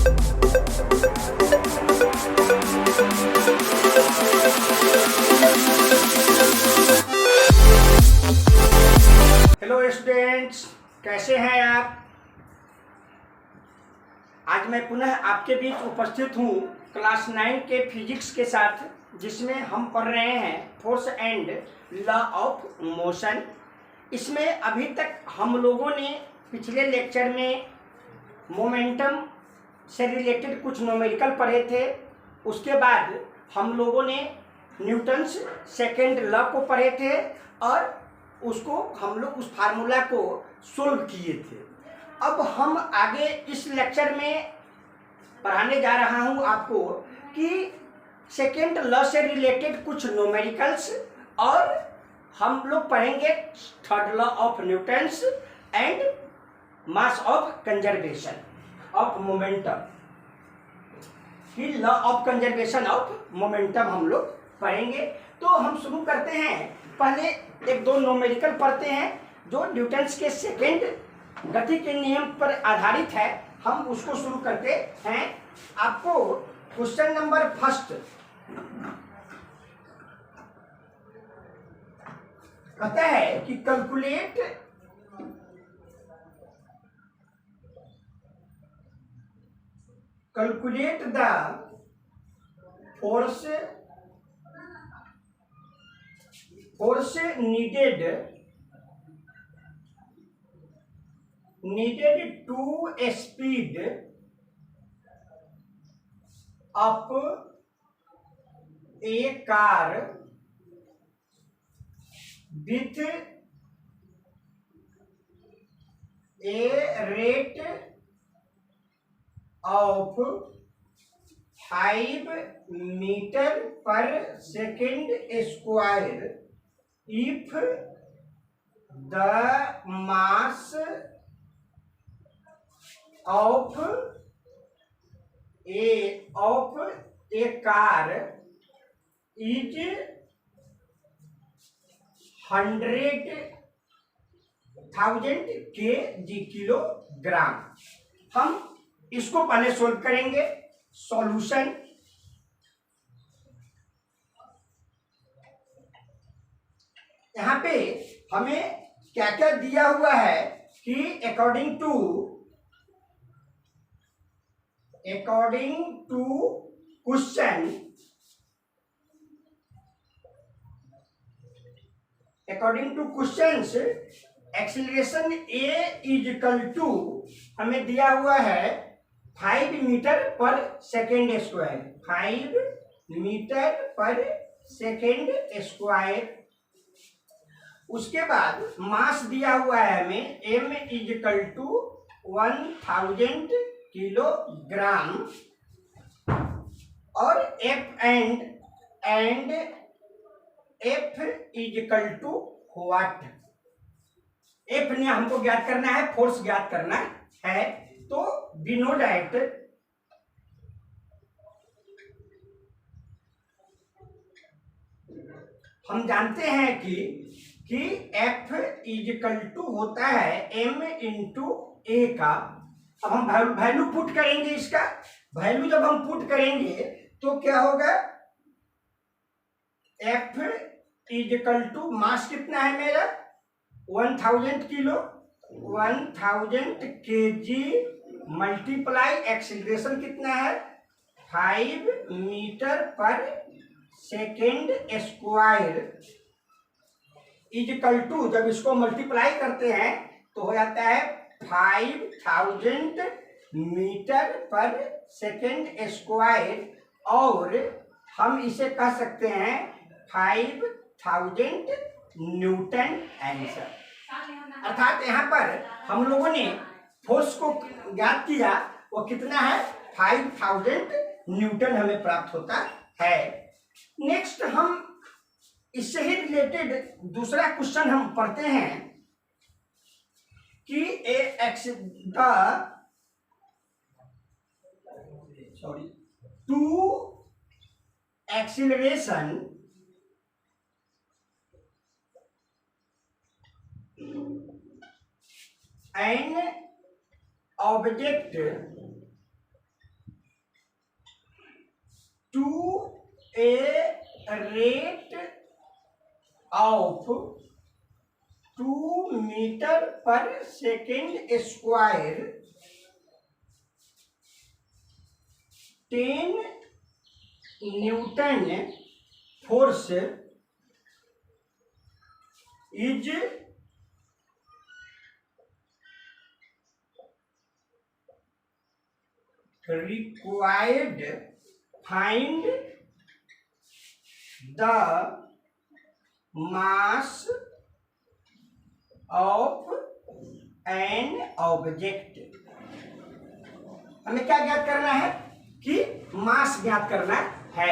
Hello students, कैसे हैं आप। आज मैं पुनः आपके बीच उपस्थित हूँ क्लास 9 के फिजिक्स के साथ, जिसमें हम पढ़ रहे हैं force and law of motion. इसमें अभी तक हम लोगों ने पिछले लेक्चर में मोमेंटम से रिलेटेड कुछ न्यूमेरिकल पढ़े थे। उसके बाद हम लोगों ने न्यूटन्स सेकेंड लॉ को पढ़े थे और उसको हम लोग उस फार्मूला को सोल्व किए थे। अब हम आगे इस लेक्चर में पढ़ाने जा रहा हूं आपको कि सेकेंड लॉ से रिलेटेड कुछ न्यूमेरिकल्स, और हम लोग पढ़ेंगे third law of Newton's and mass of conservation of momentum. फिर law of conservation of momentum हम लोग पढ़ेंगे। तो हम शुरू करते हैं। पहले एक दो न्यूमेरिकल पढ़ते हैं जो न्यूटन्स के सेकेंड गति के नियम पर आधारित है। हम उसको शुरू करते हैं। आपको क्वेश्चन नंबर फर्स्ट कहता है कि calculate the force needed to speed up a car with a rate of 5 meter per second square if the mass of a car is 100,000 kilogram. हम इसको पहले सोल्व करेंगे। सॉल्यूशन, यहाँ पे हमें क्या क्या दिया हुआ है कि according to question, according to questions acceleration a is equal to हमें दिया हुआ है 5 metre per second square. 5 metre per second square. उसके बाद मास दिया हुआ है हमें m is equal to 1000 kilogram, और f is equal to what. f ने हमको ज्ञात करना है, फोर्स ज्ञात करना है। तो वी नो दैट हम जानते हैं कि F इज इक्वल टू होता है m इंटू ए का। अब हम वैल्यू पुट करेंगे। इसका वैल्यू जब हम पुट करेंगे तो क्या होगा, F is equal to mass कितना है मेरा 1000 किलो, 1000 kg मल्टीप्लाई एक्सीलरेशन कितना है 5 metre per second square is equal to, जब इसको मल्टीप्लाई करते हैं तो हो जाता है 5000 मीटर पर सेकेंड स्क्वायर, और हम इसे कह सकते हैं 5000 न्यूटन आंसर। अर्थात यहाँ पर हम लोगों ने फोर्स को ज्ञात किया, वो कितना है 5000 न्यूटन हमें प्राप्त होता है। नेक्स्ट हम इससे ही रिलेटेड दूसरा क्वेश्चन हम पढ़ते हैं कि to acceleration an object to a rate of 2 meter per second square, 10 Newton force is required. Find the mass of an object. हमें क्या ज्ञात करना है कि मास ज्ञात करना है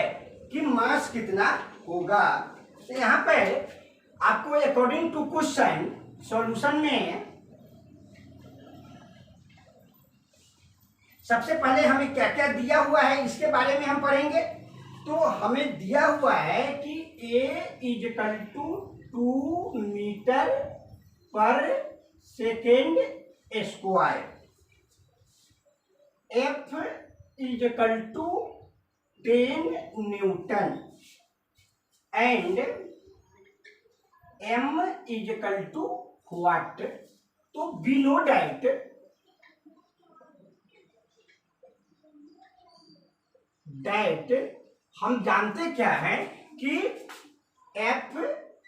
कि मास कितना होगा। तो यहाँ पे आपको अकॉर्डिंग टू क्वेश्चन सॉल्यूशन में सबसे पहले हमें क्या क्या दिया हुआ है इसके बारे में हम पढ़ेंगे। तो हमें दिया हुआ है कि A is equal to 2 metre per second square, F is equal to 10 newton and M is equal to what. तो वी नो दैट हम जानते क्या है कि F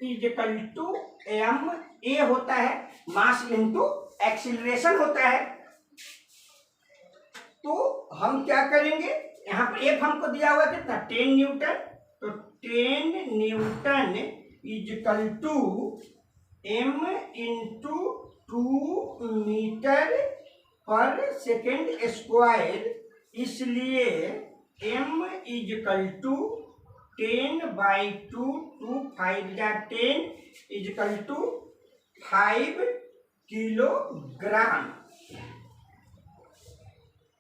is equal to m a होता है, मास इनटू एक्सीलरेशन होता है। तो हम क्या करेंगे, यहाँ पर F हमको दिया हुआ कितना 10 न्यूटन, तो 10 newton is equal to M into 2 metre per second square, इसलिए M इजकल टू 10/2 2 5 या 10 इजकल टू 5 किलोग्राम,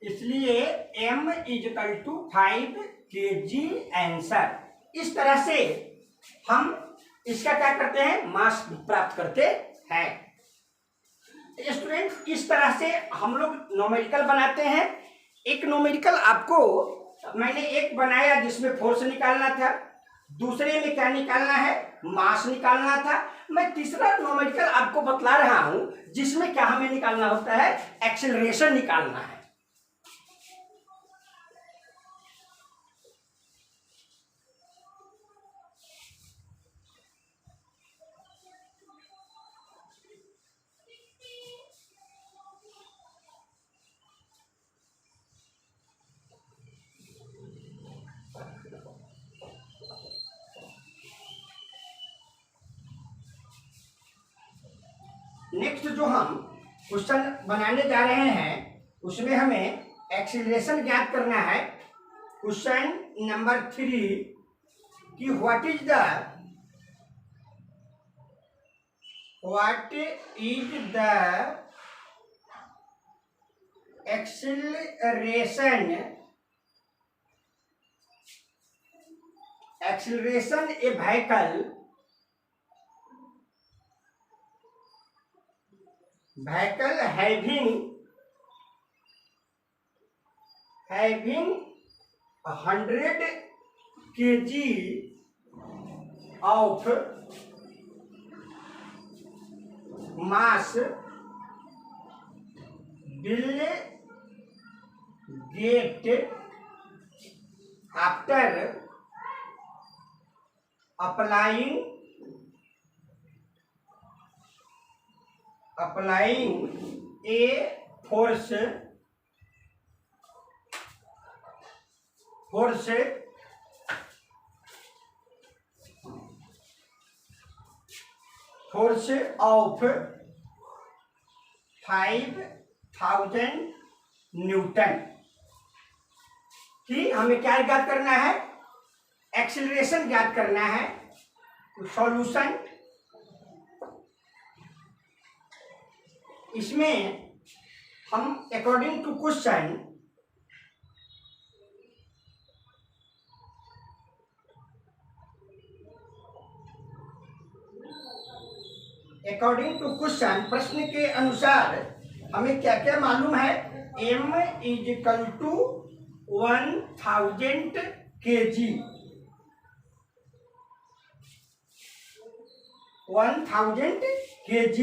इसलिए M is equal to 5 kg answer. इस तरह से हम इसका क्या करते हैं, मास प्राप्त करते हैं। स्टूडेंट इस तरह से हम लोग न्यूमेरिकल बनाते हैं। एक न्यूमेरिकल आपको मैंने एक बनाया जिसमें फोर्स निकालना था, दूसरे में क्या निकालना है, मास निकालना था। मैं तीसरा न्यूमेरिकल आपको बतला रहा हूं जिसमें क्या हमें निकालना होता है, एक्सेलरेशन निकालना है। नेक्स्ट जो हम क्वेश्चन बनाने जा रहे हैं उसमें हमें एक्सीलरेशन ज्ञात करना है। क्वेश्चन नंबर 3 कि what is the acceleration A vehicle having 100 kg of mass will get after applying a force of 5000 Newton. कि हमें क्या ज्ञात करना है, एक्सीलरेशन ज्ञात करना है। सॉल्यूशन इसमें हम अकॉर्डिंग टू क्वेश्चन प्रश्न के अनुसार हमें क्या क्या मालूम है। M is equal to 1000 kg, 1000 kg,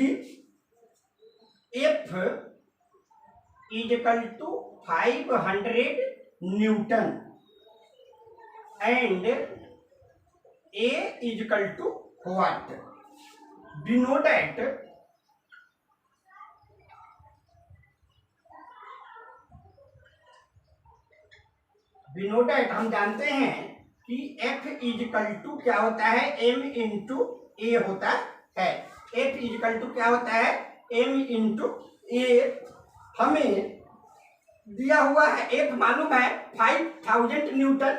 F is equal to 500 Newton and A is equal to what? Denote that हम जानते हैं कि F इज इक्वल टू क्या होता है, M इंटू ए होता है। F इज इक्वल टू क्या होता है, M इंटू ए। हमें दिया हुआ है F मालूम है 5000 न्यूटन,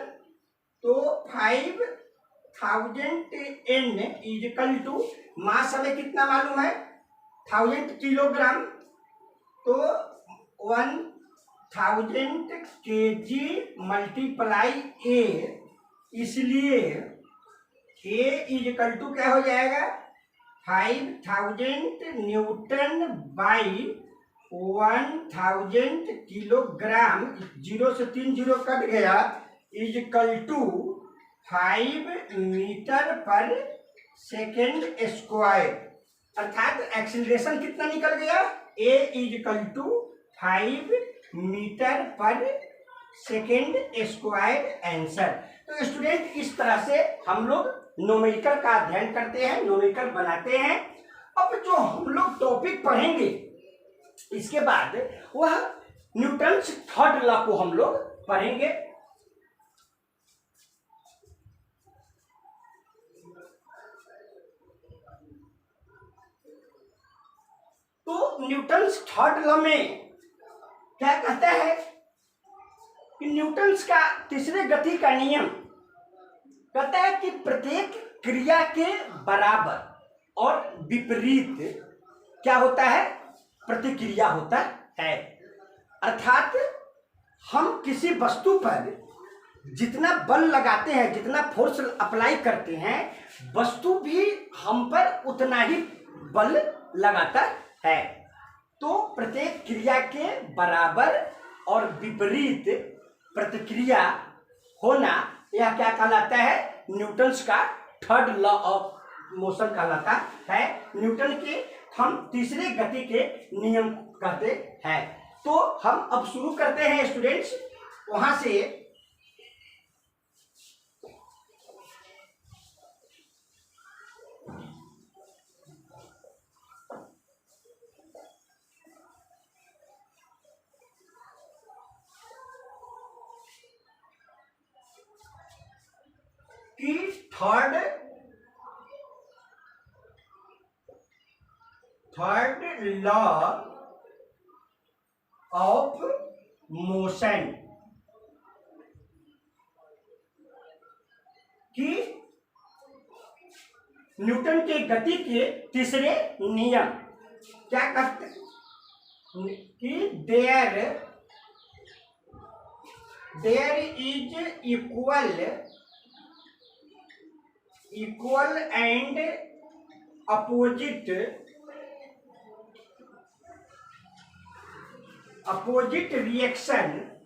तो 5000 N is equal to mass हमें कितना मालूम है 1000 किलोग्राम, तो 1000 kg मल्टीप्लाई A, इसलिए A इज इक्वल टू क्या हो जाएगा 5000 न्यूटन बाई 1000 किलोग्राम, 0 से 3 0 कट गया, is equal to 5 metre per second square. अर्थात एक्सीलरेशन कितना निकल गया, A is equal to 5 metre per second square answer. तो स्टूडेंट इस तरह से हम लोग न्यूमेरिकल का अध्ययन करते हैं, न्यूमेरिकल बनाते हैं। अब जो हम लोग टॉपिक पढ़ेंगे इसके बाद वह न्यूटन्स थर्ड लॉ को हम लोग पढ़ेंगे। तो न्यूटन्स थर्ड लॉ में क्या कहता है कि न्यूटन्स का तीसरे गति का नियम कहता है कि प्रत्येक क्रिया के बराबर और विपरीत क्या होता है, प्रतिक्रिया होता है। अर्थात हम किसी वस्तु पर जितना बल लगाते हैं, जितना फोर्स अप्लाई करते हैं, वस्तु भी हम पर उतना ही बल लगाता है। तो प्रत्येक क्रिया के बराबर और विपरीत प्रतिक्रिया होना, यह क्या कहलाता है, न्यूटन्स का थर्ड लॉ ऑफ मोशन कहलाता है। न्यूटन के हम तीसरे गति के नियम कहते हैं। तो हम अब शुरू करते हैं स्टूडेंट्स, वहां से कि थर्ड लॉ ऑफ मोशन कि न्यूटन के गति के तीसरे नियम क्या कहते हैं कि there is equal and opposite reaction for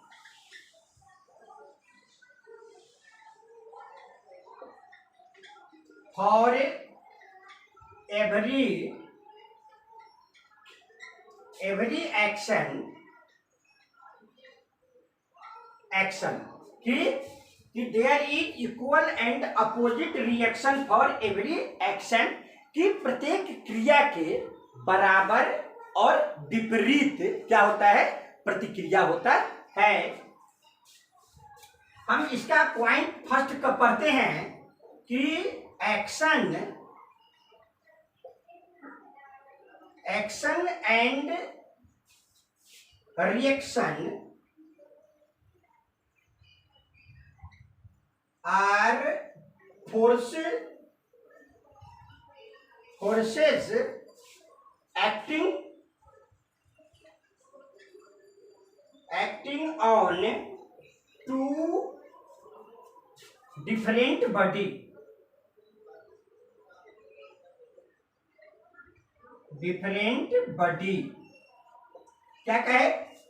every action कि there is equal and opposite reaction for every action कि प्रत्येक क्रिया के बराबर और विपरीत क्या होता है, प्रतिक्रिया होता है। हम इसका पॉइंट फर्स्ट का पढ़ते हैं कि action and reaction are forces acting on two different body क्या कहे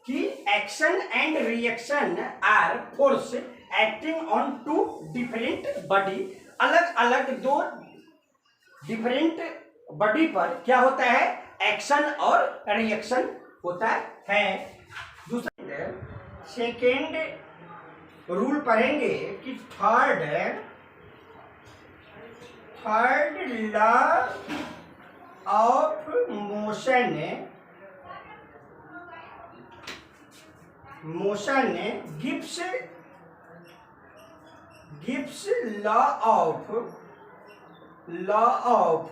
कि action and reaction are force acting on two different body, अलग अलग दो डिफरेंट बॉडी पर क्या होता है, एक्शन और रिएक्शन होता है। दूसरा सेकेंड रूल पढ़ेंगे कि third law of motion Gibbs law of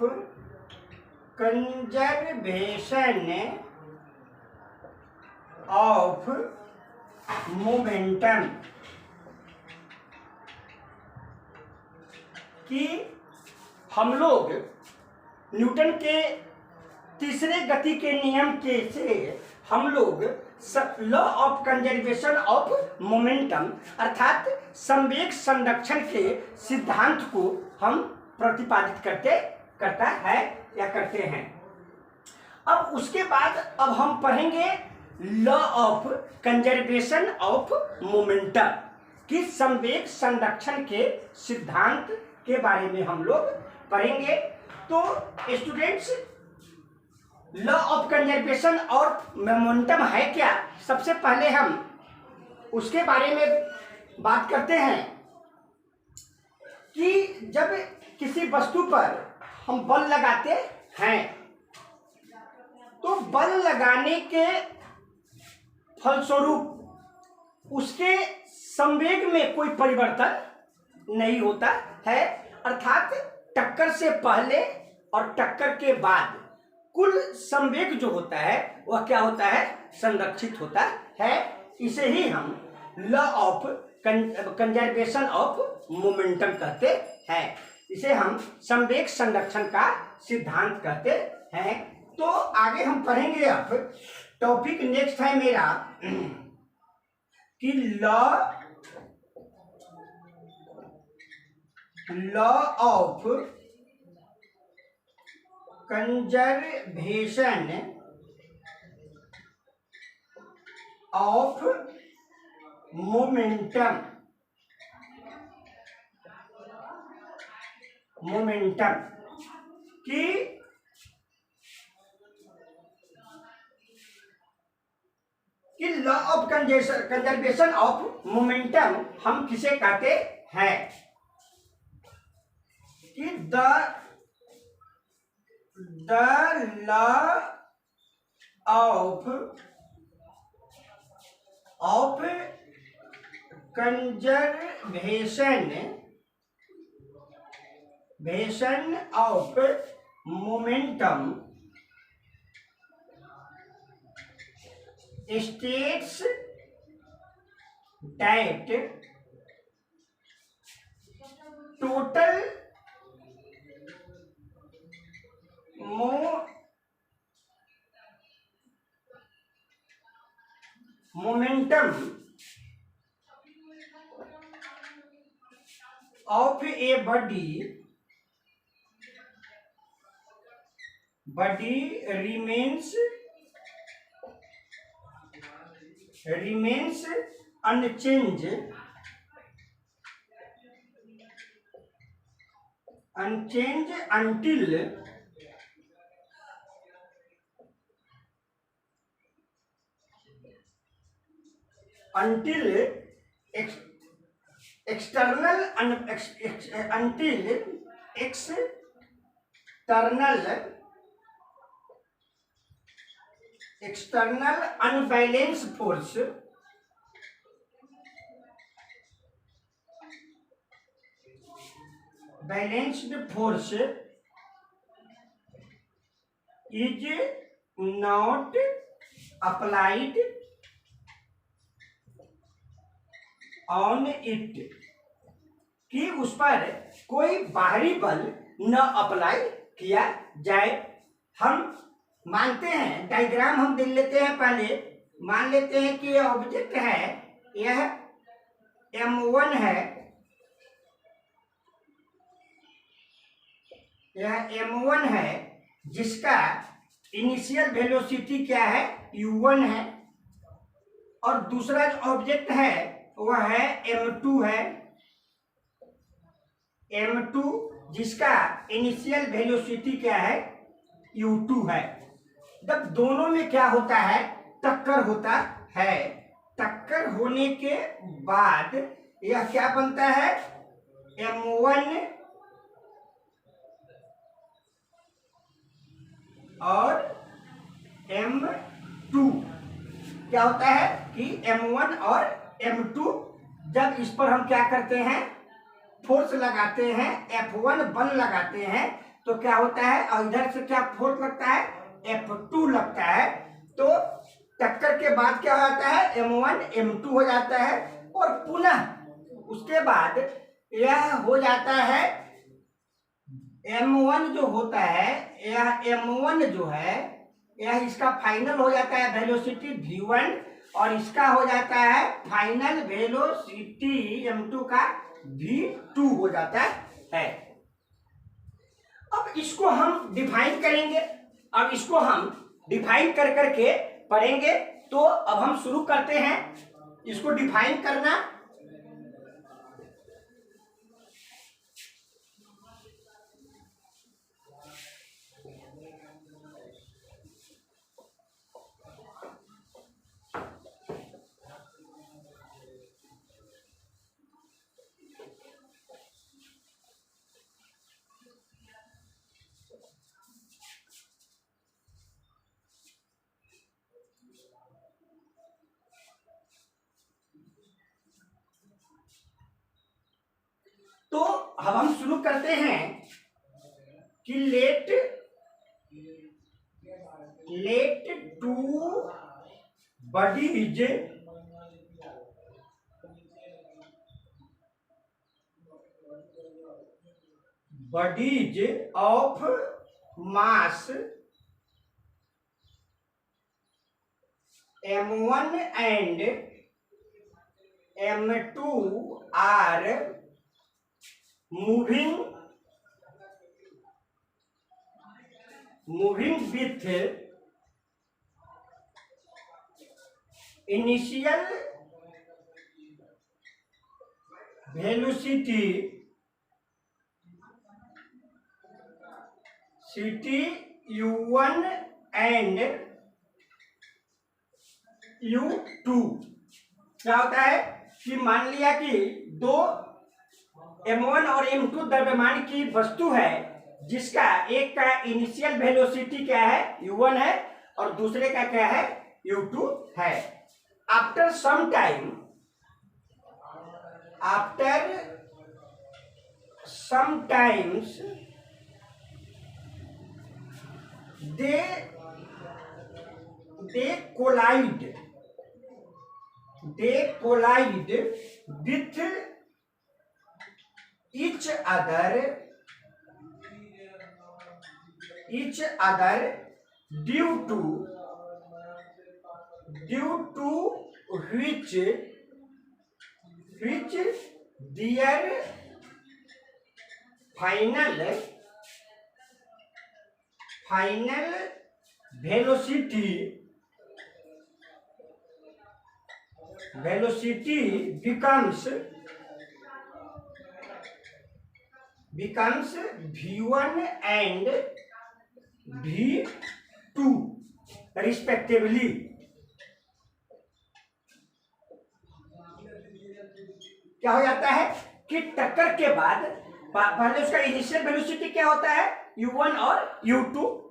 conservation of momentum, कि हम लोग न्यूटन के तीसरे गति के नियम के से हम लोग law of conservation of momentum अर्थात संवेग संरक्षण के सिद्धांत को हम प्रतिपादित करता है या करते हैं। अब उसके बाद अब हम पढ़ेंगे law of conservation of momentum, कि संवेग संरक्षण के सिद्धांत के बारे में हम लोग पढ़ेंगे। तो स्टूडेंट्स, लॉ ऑफ कंजर्वेशन और मोमेंटम है क्या, सबसे पहले हम उसके बारे में बात करते हैं कि जब किसी वस्तु पर हम बल लगाते हैं तो बल लगाने के फलस्वरूप उसके संवेग में कोई परिवर्तन नहीं होता है, अर्थात टक्कर से पहले और टक्कर के बाद कुल संवेग जो होता है वह क्या होता है, संरक्षित होता है। इसे ही हम law of conservation of momentum कहते हैं, इसे हम संवेग संरक्षण का सिद्धांत कहते हैं। तो आगे हम पढ़ेंगे, अब टॉपिक नेक्स्ट है मेरा कि law of conservation of momentum कि law of conservation of momentum हम किसे कहते हैं, कि the law of conservation of momentum states that total momentum of a body remains unchanged until external unbalanced force is not applied on it, कि उस पर कोई बाहरी बल न अप्लाई किया जाए। हम मानते हैं, डायग्राम हम देख लेते हैं, पहले मान लेते हैं कि यह ऑब्जेक्ट है, यह m1 है, यह m1 है जिसका इनिशियल वेलोसिटी क्या है, u1 है, और दूसरा जो ऑब्जेक्ट है वह है M2 है, M2 जिसका इनिशियल वेलोसिटी क्या है, U2 है। जब दोनों में क्या होता है, टक्कर होता है, टक्कर होने के बाद यह क्या बनता है, M1 और M2। क्या होता है कि M1 और M2 जब इस पर हम क्या करते हैं, फोर्स लगाते हैं, F1 बल लगाते हैं, तो क्या होता है, और इधर से क्या फोर्स लगता है, F2 लगता है, तो टक्कर के बाद क्या हो जाता है, M1 M2 हो जाता है, और पुनः उसके बाद यह हो जाता है M1 जो होता है, यह M1 जो है यह इसका फाइनल हो जाता है वेलोसिटी V1, और इसका हो जाता है फाइनल वेलोसिटी M2 का V2 हो जाता है। अब इसको हम डिफाइन करेंगे, अब इसको हम डिफाइन कर करके पढ़ेंगे। तो अब हम शुरू करते हैं इसको डिफाइन करना। तो अब हम शुरू करते हैं कि let two bodies of mass M1 and M2 are moving with initial velocity U1 and U2। क्या होता है कि मान लिया कि दो M1 और M2 द्रव्यमान की वस्तु है, जिसका एक का इनिशियल वेलोसिटी क्या है, U1 है, और दूसरे का क्या है, U2 है। After some times they collide with each other due to which their final velocity becomes V1 and V2 respectively। क्या हो जाता है कि टक्कर के बाद पहले उसका इनिशियल वेलोसिटी क्या होता है, U1 और U2।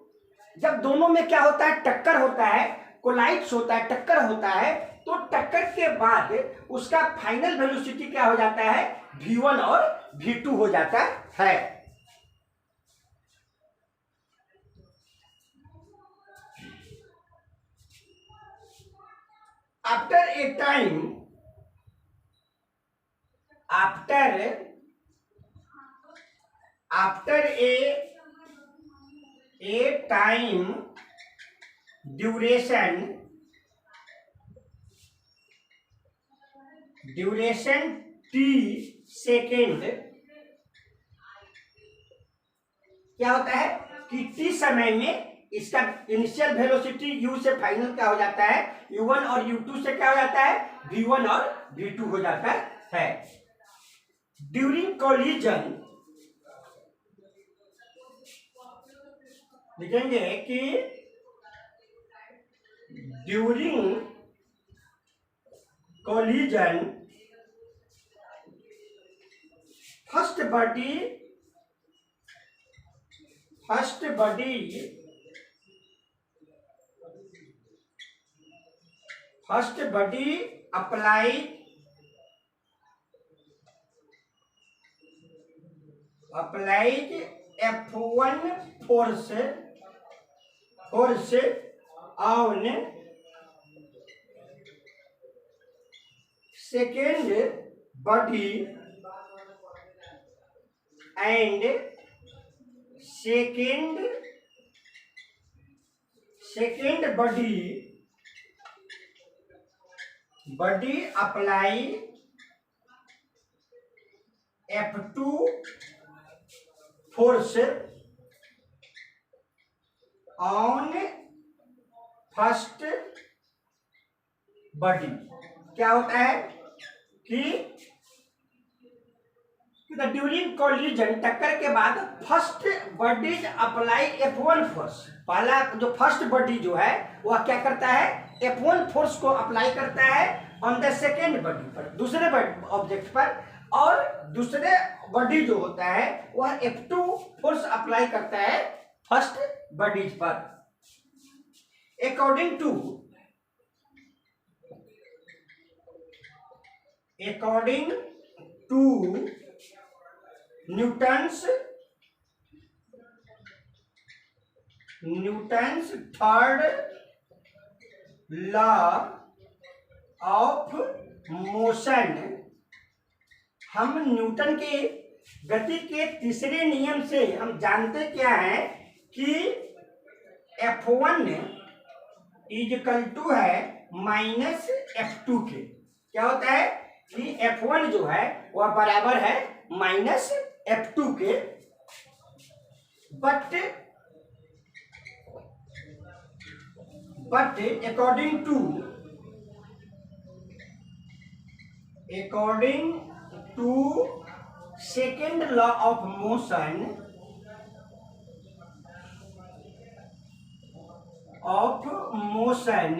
जब दोनों में क्या होता है, टक्कर होता है, कोलाइड्स होता है, टक्कर होता है, तो टक्कर के बाद उसका फाइनल वेलोसिटी क्या हो जाता है, V1 और V2 हो जाता है। After a time duration T second, क्या होता है कि T समय में इसका इनिशियल वेलोसिटी u से फाइनल क्या हो जाता है, u1 और u2 से क्या हो जाता है, v1 और v2 हो जाता है। ड्यूरिंग कोलिजन लिखेंगे कि during collision first body applied F1 force on second body and second body apply F2 force on first body. क्या होता है कि ड्यूरिंग कोलिजन टक्कर के बाद first body apply F1 force, पहला जो फर्स्ट बॉडी जो है वह क्या करता है, F1 फोर्स को अप्लाई करता है ऑन द सेकेंड बॉडी पर, दूसरे ऑब्जेक्ट पर, और दूसरे बॉडी जो होता है वह F2 फोर्स अप्लाई करता है फर्स्ट बॉडीज पर। According to Newton's third law of motion, हम न्यूटन के गति के तीसरे नियम से हम जानते क्या है कि F1 इक्वल टू है माइनस F2 के। क्या होता है कि F1 जो है वह बराबर है माइनस F2 के, but according to second law of motion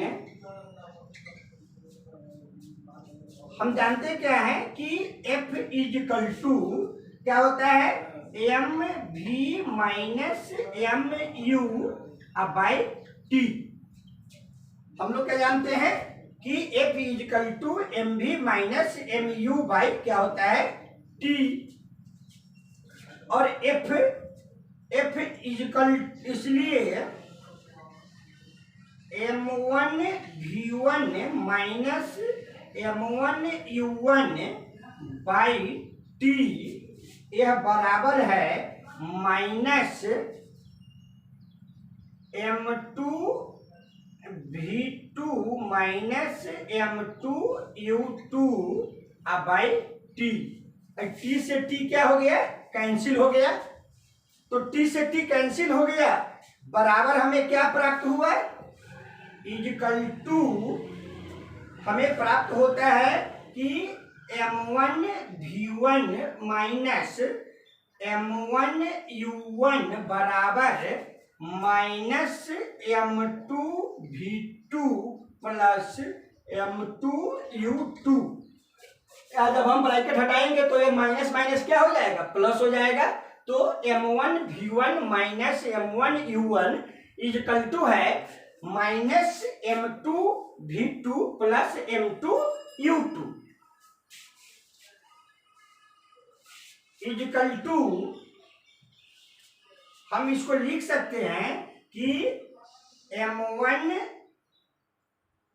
हम जानते क्या है कि F इक्वल टू क्या होता है, m v minus m u by t. हम लोग क्या जानते हैं कि F equal to m v minus m u by क्या होता है, टी। और F इक्वल इसलिए M1 V1 minus M1 U1 by T, यह बराबर है minus M2 V2 minus M2 U2 by T. T से टी क्या हो गया, कैंसिल हो गया, तो टी से टी कैंसिल हो गया, बराबर हमें क्या प्राप्त हुआ, इक्वल टू हमें प्राप्त होता है कि M1 V1 minus M1 U1 बराबर minus M2 V2 plus M2 U2। जब हम ब्रैकेट हटाएंगे तो ये माइनस माइनस क्या हो जाएगा, प्लस हो जाएगा। तो M1 V1 minus M1 U1 equal to है minus M2 V2 plus M2 U2 equal to हम इसको लिख सकते हैं कि M1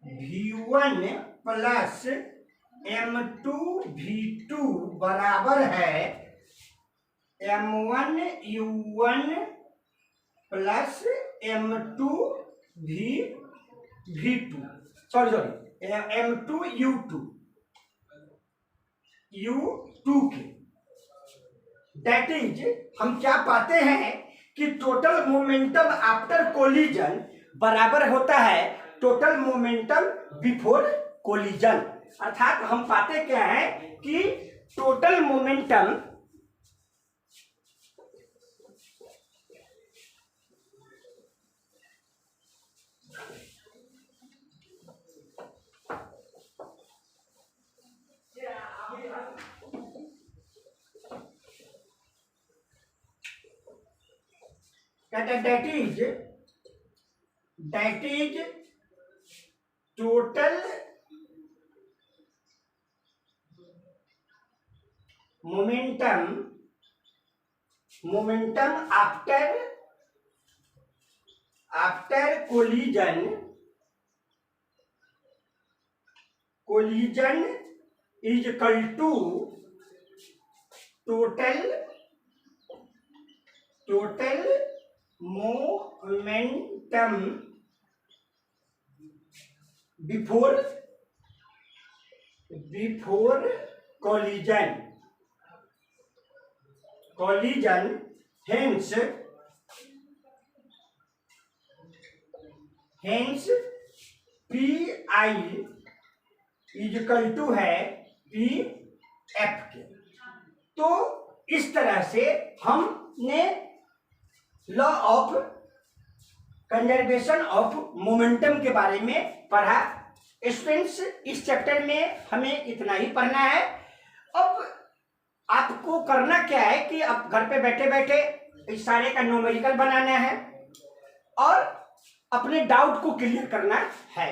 V1 plus M2 V2 बराबर है M1 U1 plus M2 V2 sorry M2 U2 के। दैट इज हम क्या पाते हैं कि टोटल मोमेंटम आफ्टर कोलिजन बराबर होता है टोटल मोमेंटम बिफोर कोलिजन। अर्थात हम पाते क्या है कि total momentum that is total momentum after collision is equal to total momentum before collision hence pi is equal to है पी एफ के। तो इस तरह से हमने law of conservation of momentum के बारे में पढ़ा। स्टूडेंट्स, इस चैप्टर में हमें इतना ही पढ़ना है। अब आपको करना क्या है कि अब घर पे बैठे बैठे इस सारे का न्यूमेरिकल बनाना है और अपने डाउट को क्लियर करना है।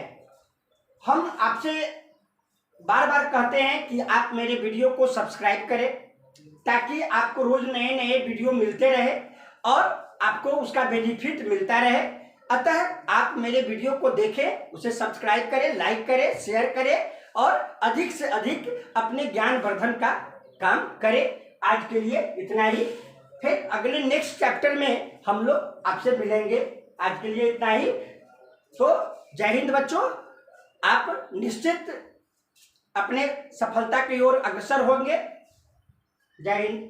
हम आपसे बार बार कहते हैं कि आप मेरे वीडियो को सब्सक्राइब करें ताकि आपको रोज नए नए वीडियो मिलते रहे और आपको उसका बेनिफिट मिलता रहे। अतः आप मेरे वीडियो को देखें, उसे सब्सक्राइब करें, लाइक करें, शेयर करें और अधिक से अधिक अपने ज्ञान वर्धन का काम करें। आज के लिए इतना ही, फिर अगले नेक्स्ट चैप्टर में हम लोग आपसे मिलेंगे। आज के लिए इतना ही। तो जय हिंद बच्चों, आप निश्चित अपने सफलता की ओर अग्रसर होंगे। जय हिंद।